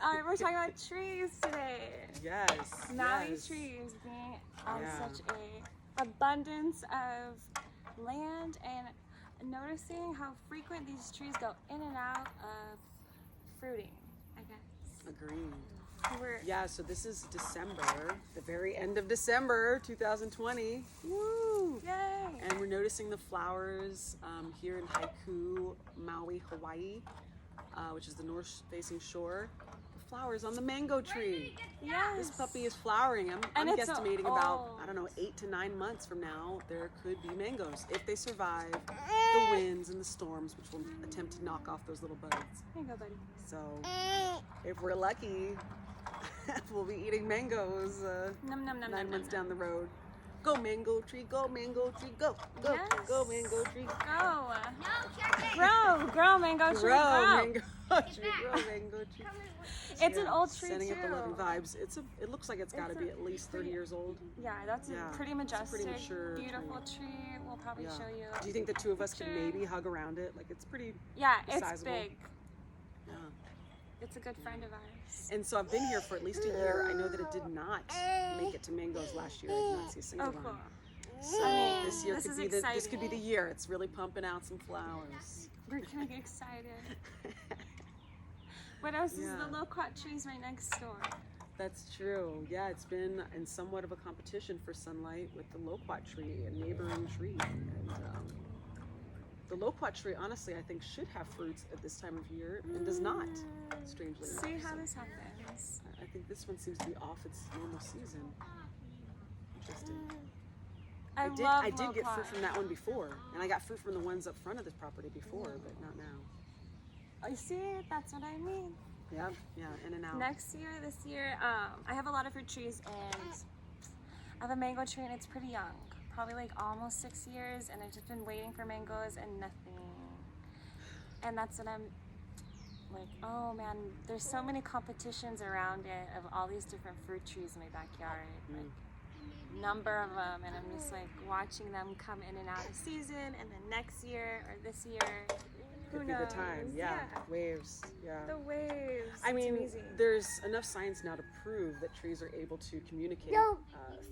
We're talking about trees today. Yes. Maui yes. trees being on Yeah. such a abundance of land and noticing how frequent these trees go in and out of fruiting, I guess. Agreed. We're, Yeah, so this is December, the very end of December 2020. Woo! Yay! And we're noticing the flowers here in Haiku, Maui, Hawaii, which is the north-facing shore. The flowers on the mango tree. Yes. This puppy is flowering. I'm And it's guesstimating so about, old. I don't know, 8 to 9 months from now, there could be mangoes if they survive the winds and the storms, which will attempt to knock off those little buds. Here you go, buddy. So if we're lucky, we'll be eating mangoes Num num num 9 num months num. down the road. Go mango tree, go mango tree, go, go, Yes. go mango tree. Go. Grow, mango tree, Grow grow. mango tree, grow mango tree. It's an old tree Sending too. up the love and vibes. It looks like it's got to It's be a at least 30 pretty- years old. Yeah, that's Yeah, a pretty it's a majestic, pretty mature beautiful tree. We'll probably Yeah. show you. Do you think the two of us can Picture. maybe hug around it? Like it's pretty, Yeah, it's sizable? big. yeah. It's a good friend of ours. And so I've been here for at least a year. I know that it did not make it to mangoes last year. I did not see a single Oh, cool. one. So I mean, this year this could is be this could be exciting. the year. It's really pumping out some flowers. We're getting excited. What else is Yeah. the loquat trees right next door? That's true. Yeah, it's been in somewhat of a competition for sunlight with the loquat tree, a neighboring tree. And the loquat tree, honestly, I think should have fruits at this time of year and does not, strangely enough. See how So this happens. I think this one seems to be off its normal season. Interesting. I did love get loquat. fruit from that one before, and I got fruit from the ones up front of this property before, but not now. You see, that's what I mean. Yeah, yeah, in and out. This year, I have a lot of fruit trees and I have a mango tree and it's pretty young. Probably like almost 6 years, and I've just been waiting for mangoes and nothing. And that's when I'm like, oh man, there's so many competitions around it of all these different fruit trees in my backyard. Like, number of them, and I'm just like watching them come in and out of season, and then next year or this year, who Could be knows? the time. Yeah, waves. Yeah. The waves. I It's mean, amazing. there's enough science now to prove that trees are able to communicate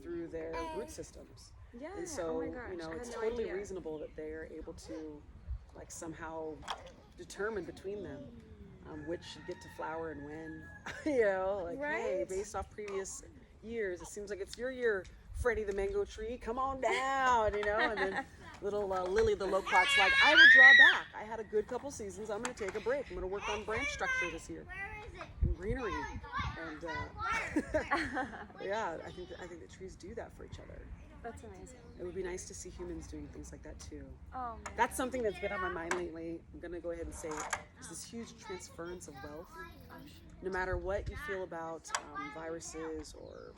through their root systems. Yeah. And so, oh my gosh, you know, I had it's no totally idea. reasonable that they are able to, like, somehow determine between them which should get to flower and when. You know, like, hey, Right? based off previous years, it seems like it's your year, Freddie the mango tree. Come on down, you know. And then little Lily the loquat's like, I will draw back. I had a good couple seasons. I'm going to take a break. I'm going to work on branch structure this year and greenery. And yeah, I think that trees do that for each other. That's amazing. It would be nice to see humans doing things like that too. Oh man. That's something that's been on my mind lately. I'm gonna go ahead and say it. There's this huge transference of wealth. No matter what you feel about viruses or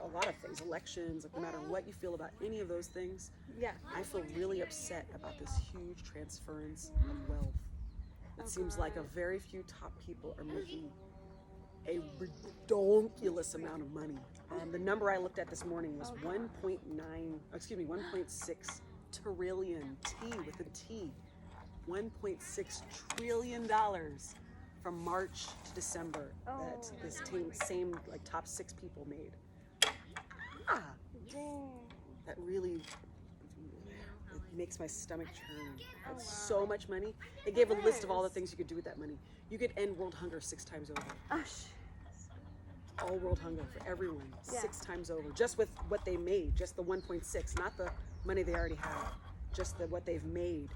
a lot of things, elections, no matter what you feel about any of those things, Yeah. I feel really upset about this huge transference of wealth. It seems like a very few top people are making a ridiculous amount of money. The number I looked at this morning was 1.6 trillion, T with a T, $1.6 trillion from March to December that this same like top 6 people made. Dang. That really it makes my stomach churn. That's so much money. They gave a list of all the things you could do with that money. You could end world hunger 6 times over. Oh, All world hunger for everyone, Yeah. 6 times over. Just with what they made, just the 1.6, not the money they already have, just what they've made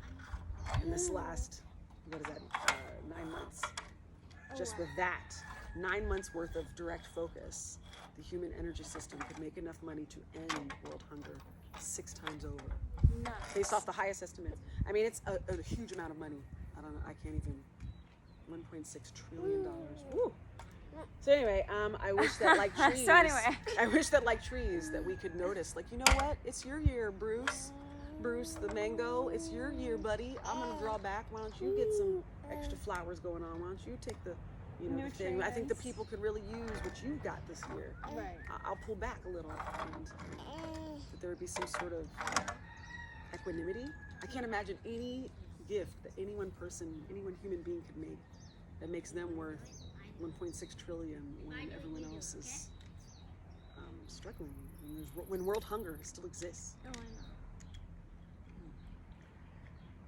in this last, 9 months. Just with that, 9 months worth of direct focus, the human energy system could make enough money to end world hunger 6 times over. nuts. Based off the highest estimates. I mean, it's a huge amount of money. I don't know, I can't even, $1.6 trillion. Woo. So anyway, I wish that like trees, So anyway. I wish that like trees that we could notice, like, you know what? It's your year, Bruce. Bruce the mango, it's your year, buddy. I'm gonna draw back. Why don't you get some extra flowers going on? Why don't you take the, you know, the thing? I think the Nutrients. people could really use what you got this year. Right. I'll pull back a little, and that there would be some sort of equanimity. I can't imagine any gift that any one person, any one human being could make that makes them worth 1.6 trillion when everyone else is struggling. When world hunger still exists. Oh, I know.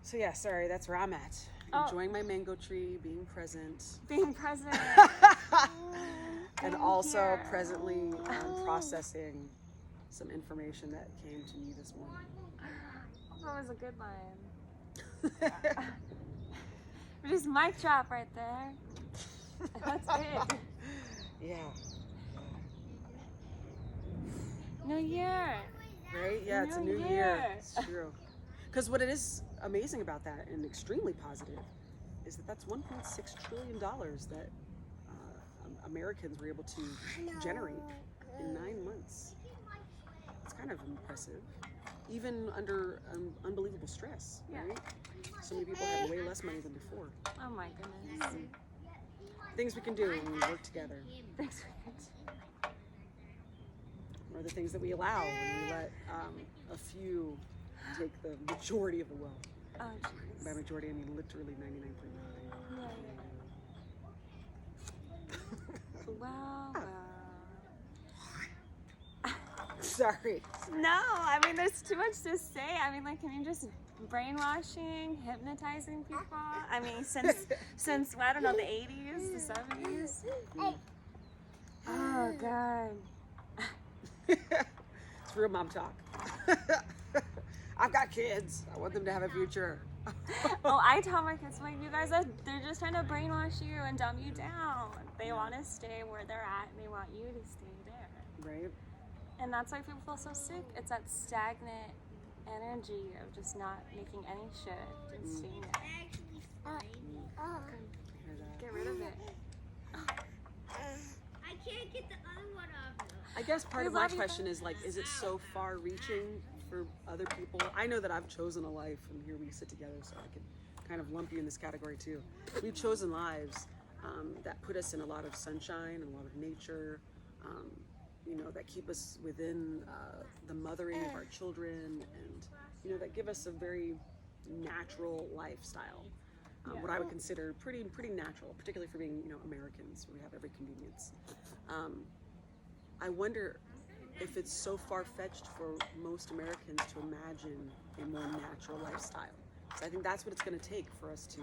So yeah, sorry, that's where I'm at. Oh. Enjoying my mango tree, being present. Being present. And Being also here. presently processing some information that came to me this morning. That was a good line. Just mic drop right there. That's it. Yeah. New year. Right? Yeah, it's a New new year. year. It's true. Because what it is amazing about that and extremely positive is that that's $1.6 trillion that Americans were able to generate in 9 months. It's kind of impressive, even under unbelievable stress, Yeah. right? So many people have way less money than before. Oh my goodness. Things we can do when we work together, Thanks for or the things that we allow when we let a few take the majority of the wealth. Oh jeez. By majority, I mean literally 99.9. Yeah, yeah. Well, well. Sorry. No, I mean, there's too much to say. I mean, like, can you just brainwashing, hypnotizing people? I mean, since I don't know, the 80s, the 70s. Oh God. It's real mom talk. I've got kids. I want them to have a future. Oh, I tell my kids, like, you guys they're just trying to brainwash you and dumb you down. They want to stay where they're at, and they want you to stay there. Right? And that's why people feel so sick. It's that stagnant energy of just not making any shift and staying there. Hear that? Get rid of it. I can't get the other one off. I guess part We of my love you question is like, is it so far reaching for other people? I know that I've chosen a life, and here we sit together, so I can kind of lump you in this category too. We've chosen lives that put us in a lot of sunshine and a lot of nature, that keep us within the mothering of our children, and that give us a very natural lifestyle. What I would consider pretty natural, particularly for being Americans, where we have every convenience. I wonder if it's so far-fetched for most Americans to imagine a more natural lifestyle. So I think that's what it's going to take for us to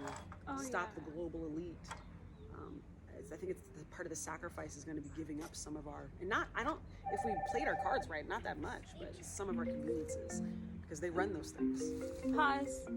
stop the global elite. I think it's part of the sacrifice is going to be giving up some of our, if we played our cards right, not that much, but some of our conveniences, because they run those things. Pause.